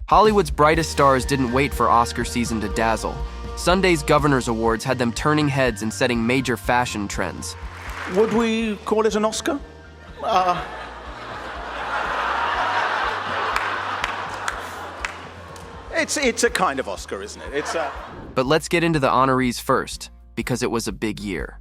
Hollywood's brightest stars didn't wait for Oscar season to dazzle. Sunday's Governor's Awards had them turning heads and setting major fashion trends. Would we call it an Oscar? It's a kind of Oscar, isn't it? But let's get into the honorees first, because it was a big year.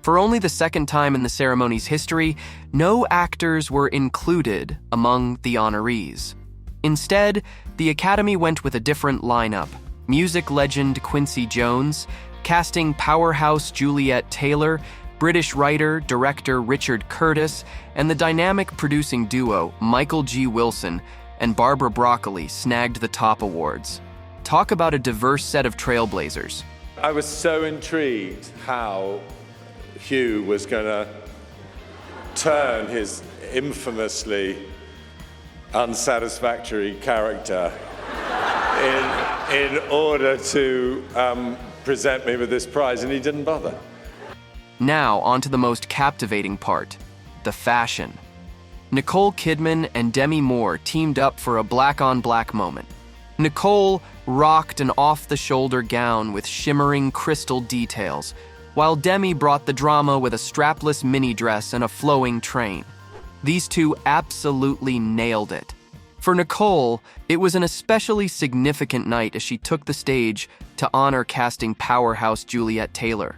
For only the second time in the ceremony's history, no actors were included among the honorees. Instead, the Academy went with a different lineup. Music legend Quincy Jones, casting powerhouse Juliet Taylor, British writer, director Richard Curtis, and the dynamic producing duo Michael G. Wilson and Barbara Broccoli snagged the top awards. Talk about a diverse set of trailblazers. I was so intrigued how Hugh was going to turn his infamously unsatisfactory character in order to present me with this prize, and he didn't bother. Now, on to the most captivating part, the fashion. Nicole Kidman and Demi Moore teamed up for a black-on-black moment. Nicole rocked an off-the-shoulder gown with shimmering crystal details, while Demi brought the drama with a strapless mini dress and a flowing train. These two absolutely nailed it. For Nicole, it was an especially significant night as she took the stage to honor casting powerhouse Juliet Taylor.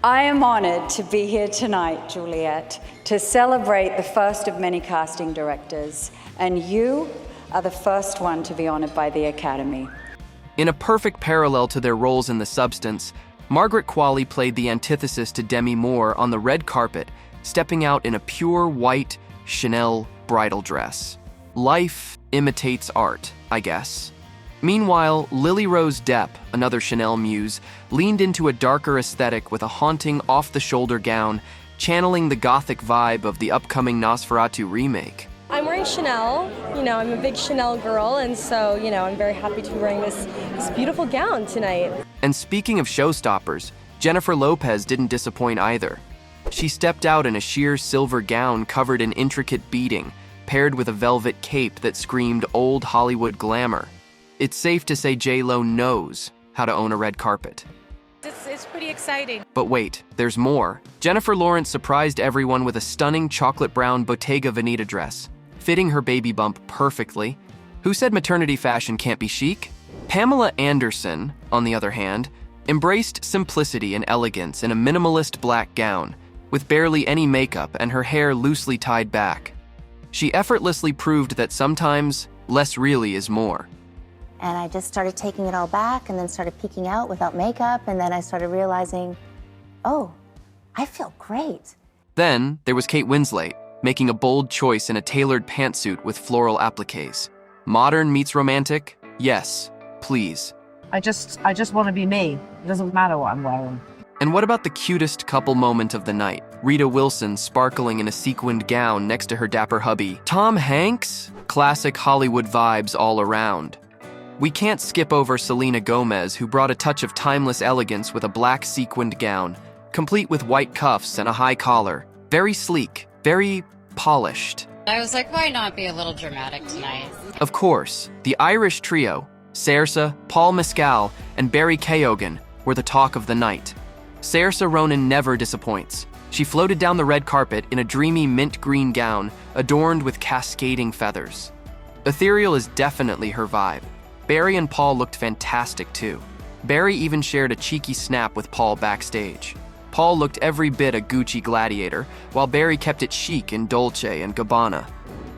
I am honored to be here tonight, Juliet, to celebrate the first of many casting directors, and you are the first one to be honored by the Academy. In a perfect parallel to their roles in The Substance, Margaret Qualley played the antithesis to Demi Moore on the red carpet, stepping out in a pure white Chanel bridal dress. Life imitates art, I guess. Meanwhile, Lily Rose Depp, another Chanel muse, leaned into a darker aesthetic with a haunting off-the-shoulder gown, channeling the gothic vibe of the upcoming Nosferatu remake. I'm wearing Chanel. I'm a big Chanel girl, and so, I'm very happy to be wearing this beautiful gown tonight. And speaking of showstoppers, Jennifer Lopez didn't disappoint either. She stepped out in a sheer silver gown covered in intricate beading, paired with a velvet cape that screamed old Hollywood glamour. It's safe to say J.Lo knows how to own a red carpet. It's pretty exciting. But wait, there's more. Jennifer Lawrence surprised everyone with a stunning chocolate brown Bottega Veneta dress, fitting her baby bump perfectly. Who said maternity fashion can't be chic? Pamela Anderson, on the other hand, embraced simplicity and elegance in a minimalist black gown, with barely any makeup and her hair loosely tied back. She effortlessly proved that sometimes less really is more. And I just started taking it all back and then started peeking out without makeup, and then I started realizing, oh, I feel great. Then there was Kate Winslet, making a bold choice in a tailored pantsuit with floral appliques. Modern meets romantic? Yes, please. I just want to be me. It doesn't matter what I'm wearing. And what about the cutest couple moment of the night? Rita Wilson sparkling in a sequined gown next to her dapper hubby. Tom Hanks? Classic Hollywood vibes all around. We can't skip over Selena Gomez, who brought a touch of timeless elegance with a black sequined gown, complete with white cuffs and a high collar. Very sleek, very polished. I was like, why not be a little dramatic tonight? Of course, the Irish trio, Saoirse, Paul Mescal, and Barry Keoghan, were the talk of the night. Saoirse Ronan never disappoints. She floated down the red carpet in a dreamy mint green gown adorned with cascading feathers. Ethereal is definitely her vibe. Barry and Paul looked fantastic too. Barry even shared a cheeky snap with Paul backstage. Paul looked every bit a Gucci gladiator, while Barry kept it chic in Dolce and Gabbana.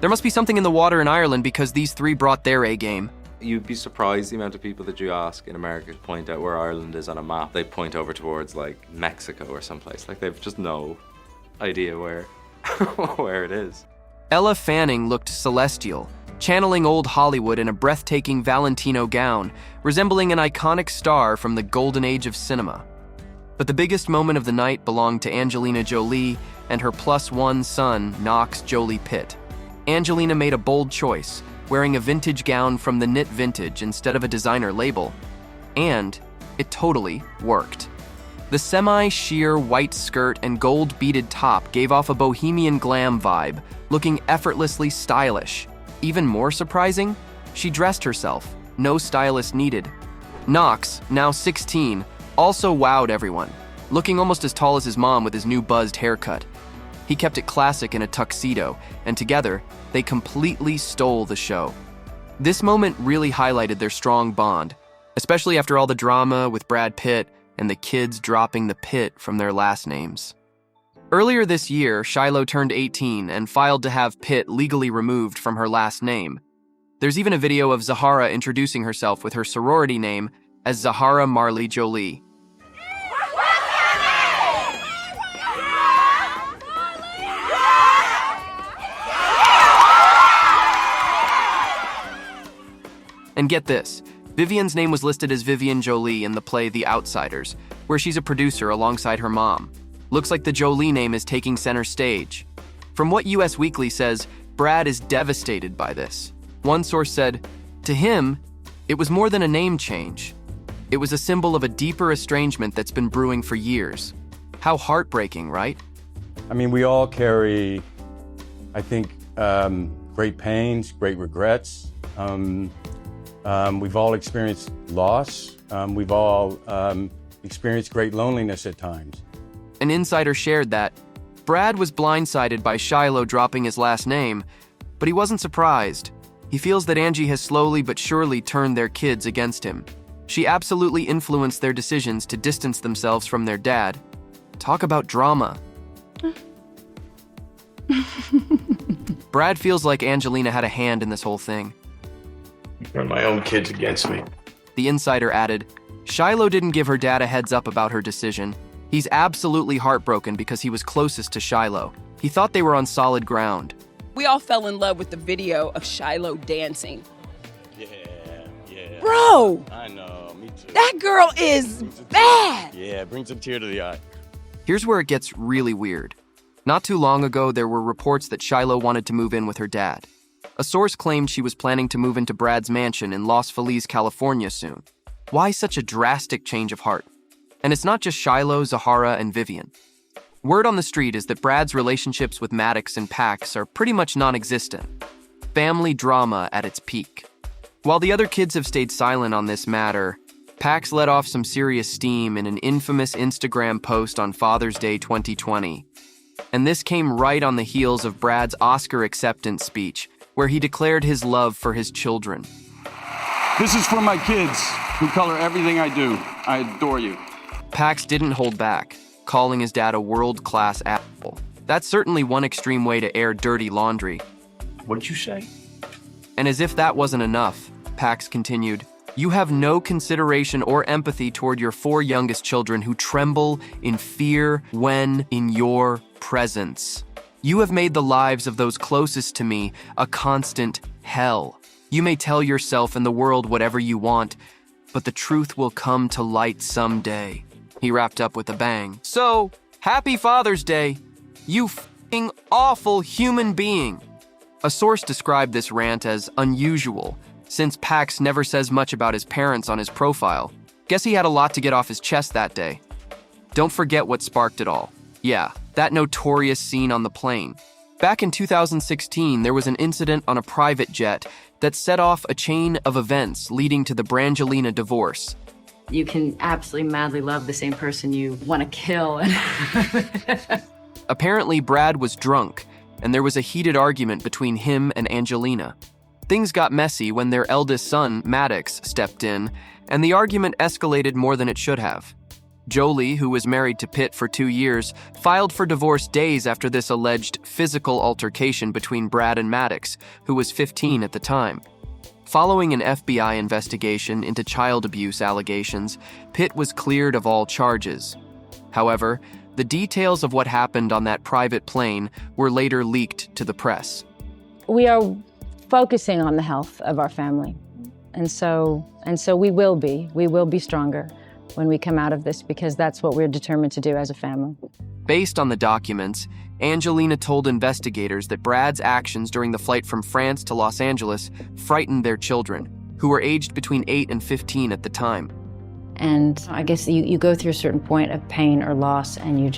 There must be something in the water in Ireland because these three brought their A-game. You'd be surprised the amount of people that you ask in America to point out where Ireland is on a map. They point over towards like Mexico or someplace. Like they've just no idea where where it is. Ella Fanning looked celestial, channeling old Hollywood in a breathtaking Valentino gown, resembling an iconic star from the golden age of cinema. But the biggest moment of the night belonged to Angelina Jolie and her +1 son, Knox Jolie-Pitt. Angelina made a bold choice, wearing a vintage gown from the Knit Vintage instead of a designer label. And it totally worked. The semi-sheer white skirt and gold-beaded top gave off a bohemian glam vibe, looking effortlessly stylish. Even more surprising, She dressed herself, no stylist needed. Knox, now 16, also wowed everyone, looking almost as tall as his mom with his new buzzed haircut. He kept it classic in a tuxedo, and together, they completely stole the show. This moment really highlighted their strong bond, especially after all the drama with Brad Pitt and the kids dropping the Pitt from their last names. Earlier this year, Shiloh turned 18 and filed to have Pitt legally removed from her last name. There's even a video of Zahara introducing herself with her sorority name as Zahara Marley Jolie. And get this, Vivian's name was listed as Vivian Jolie in the play The Outsiders, where she's a producer alongside her mom. Looks like the Jolie name is taking center stage. From what US Weekly says, Brad is devastated by this. One source said, to him, it was more than a name change. It was a symbol of a deeper estrangement that's been brewing for years. How heartbreaking, right? I mean, we all carry, I think, great pains, great regrets. We've all experienced loss. We've all experienced great loneliness at times. An insider shared that Brad was blindsided by Shiloh dropping his last name, but he wasn't surprised. He feels that Angie has slowly but surely turned their kids against him. She absolutely influenced their decisions to distance themselves from their dad. Talk about drama. Brad feels like Angelina had a hand in this whole thing. Are my own kids against me? The insider added, Shiloh didn't give her dad a heads up about her decision. He's absolutely heartbroken because he was closest to Shiloh. He thought they were on solid ground. We all fell in love with the video of Shiloh dancing. Yeah. Bro! I know, me too. That girl is bad! Yeah, brings a tear to the eye. Here's where it gets really weird. Not too long ago, there were reports that Shiloh wanted to move in with her dad. A source claimed she was planning to move into Brad's mansion in Los Feliz, California soon. Why such a drastic change of heart? And it's not just Shiloh, Zahara, and Vivian. Word on the street is that Brad's relationships with Maddox and Pax are pretty much non-existent. Family drama at its peak. While the other kids have stayed silent on this matter, Pax let off some serious steam in an infamous Instagram post on Father's Day 2020. And this came right on the heels of Brad's Oscar acceptance speech, where he declared his love for his children. This is for my kids who color everything I do. I adore you. Pax didn't hold back, calling his dad a world-class asshole. That's certainly one extreme way to air dirty laundry. What did you say? And as if that wasn't enough, Pax continued, you have no consideration or empathy toward your 4 youngest children who tremble in fear when in your presence. You have made the lives of those closest to me a constant hell. You may tell yourself and the world whatever you want, but the truth will come to light someday. He wrapped up with a bang. So, happy Father's Day, you f***ing awful human being. A source described this rant as unusual, since Pax never says much about his parents on his profile. Guess he had a lot to get off his chest that day. Don't forget what sparked it all. Yeah, that notorious scene on the plane. Back in 2016, there was an incident on a private jet that set off a chain of events leading to the Brangelina divorce. You can absolutely madly love the same person you want to kill. Apparently, Brad was drunk, and there was a heated argument between him and Angelina. Things got messy when their eldest son, Maddox, stepped in, and the argument escalated more than it should have. Jolie, who was married to Pitt for 2 years, filed for divorce days after this alleged physical altercation between Brad and Maddox, who was 15 at the time. Following an FBI investigation into child abuse allegations, Pitt was cleared of all charges. However, the details of what happened on that private plane were later leaked to the press. We are focusing on the health of our family. And so we will be stronger when we come out of this, because that's what we're determined to do as a family. Based on the documents, Angelina told investigators that Brad's actions during the flight from France to Los Angeles frightened their children, who were aged between 8 and 15 at the time. And I guess you go through a certain point of pain or loss, and you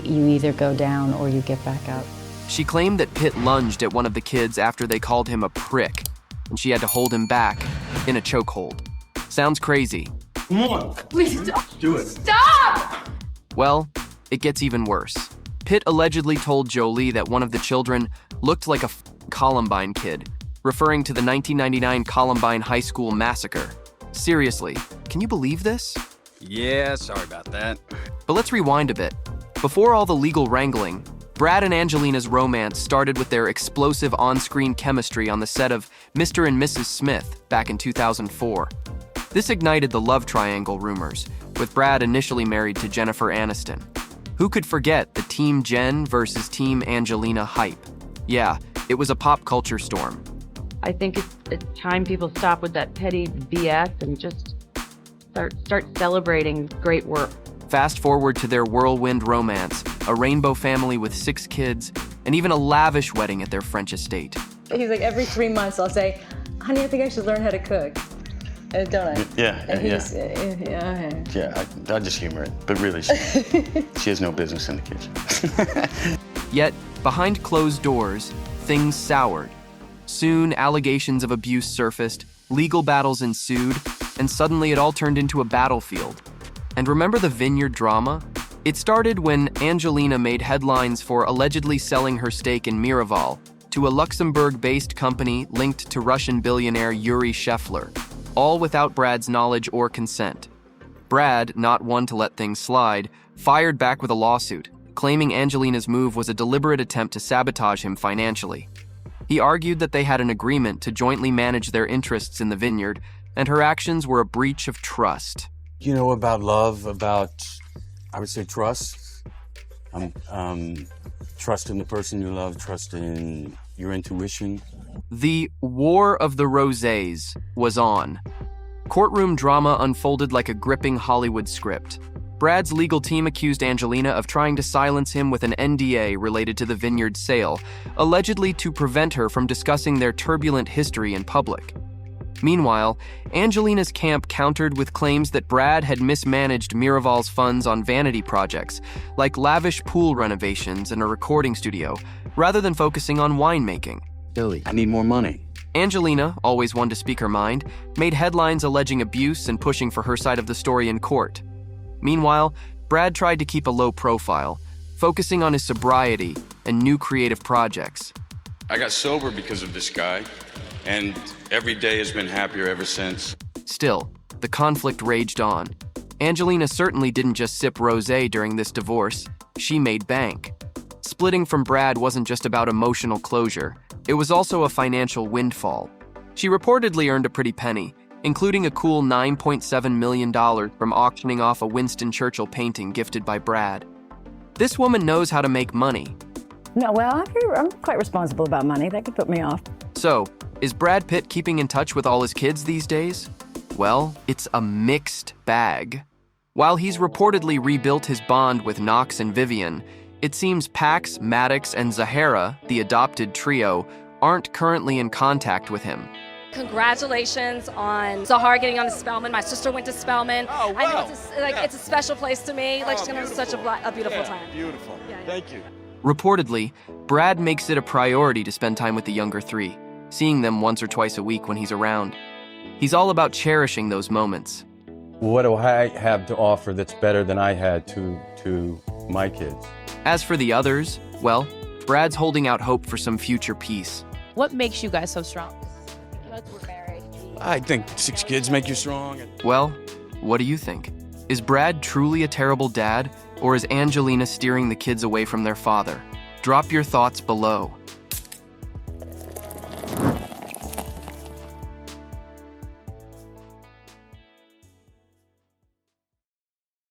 either go down or you get back up. She claimed that Pitt lunged at one of the kids after they called him a prick, and she had to hold him back in a chokehold. Sounds crazy. Come on. Please stop. Do it. Stop! Well, it gets even worse. Pitt allegedly told Jolie that one of the children looked like a Columbine kid, referring to the 1999 Columbine High School massacre. Seriously, can you believe this? Yeah, sorry about that. But let's rewind a bit. Before all the legal wrangling, Brad and Angelina's romance started with their explosive on-screen chemistry on the set of Mr. and Mrs. Smith back in 2004. This ignited the love triangle rumors, with Brad initially married to Jennifer Aniston. Who could forget the Team Jen versus Team Angelina hype? Yeah, it was a pop culture storm. I think it's time people stop with that petty BS and just start celebrating great work. Fast forward to their whirlwind romance, a rainbow family with 6 kids, and even a lavish wedding at their French estate. He's like, every 3 months I'll say, honey, I think I should learn how to cook. Don't I? Yeah, I just humor it, but really, she has no business in the kitchen. Yet, behind closed doors, things soured. Soon, allegations of abuse surfaced, legal battles ensued, and suddenly it all turned into a battlefield. And remember the vineyard drama? It started when Angelina made headlines for allegedly selling her stake in Miraval to a Luxembourg-based company linked to Russian billionaire Yuri Shefler, all without Brad's knowledge or consent. Brad, not one to let things slide, fired back with a lawsuit, claiming Angelina's move was a deliberate attempt to sabotage him financially. He argued that they had an agreement to jointly manage their interests in the vineyard, and her actions were a breach of trust. You know, about love, about, I would say, trust. Trust in the person you love, trust in your intuition. The War of the Rosés was on. Courtroom drama unfolded like a gripping Hollywood script. Brad's legal team accused Angelina of trying to silence him with an NDA related to the vineyard sale, allegedly to prevent her from discussing their turbulent history in public. Meanwhile, Angelina's camp countered with claims that Brad had mismanaged Miraval's funds on vanity projects, like lavish pool renovations and a recording studio, rather than focusing on winemaking. Billy, I need more money. Angelina, always one to speak her mind, made headlines alleging abuse and pushing for her side of the story in court. Meanwhile, Brad tried to keep a low profile, focusing on his sobriety and new creative projects. I got sober because of this guy, and every day has been happier ever since. Still, the conflict raged on. Angelina certainly didn't just sip rosé during this divorce. She made bank. Splitting from Brad wasn't just about emotional closure. It was also a financial windfall. She reportedly earned a pretty penny, including a cool $9.7 million from auctioning off a Winston Churchill painting gifted by Brad. This woman knows how to make money. No, well, I'm quite responsible about money. That could put me off. So, is Brad Pitt keeping in touch with all his kids these days? Well, it's a mixed bag. While he's reportedly rebuilt his bond with Knox and Vivian, it seems Pax, Maddox, and Zahara, the adopted trio, aren't currently in contact with him. Congratulations on Zahara getting on to Spelman. My sister went to Spelman. Oh, wow. I think it's a special place to me. Like, she's gonna have such a beautiful time. Beautiful. Thank you. Reportedly, Brad makes it a priority to spend time with the younger 3, seeing them once or twice a week when he's around. He's all about cherishing those moments. What do I have to offer that's better than I had to my kids? As for the others, well, Brad's holding out hope for some future peace. What makes you guys so strong? We're married. I think 6 kids make you strong. Well, what do you think? Is Brad truly a terrible dad, or is Angelina steering the kids away from their father? Drop your thoughts below.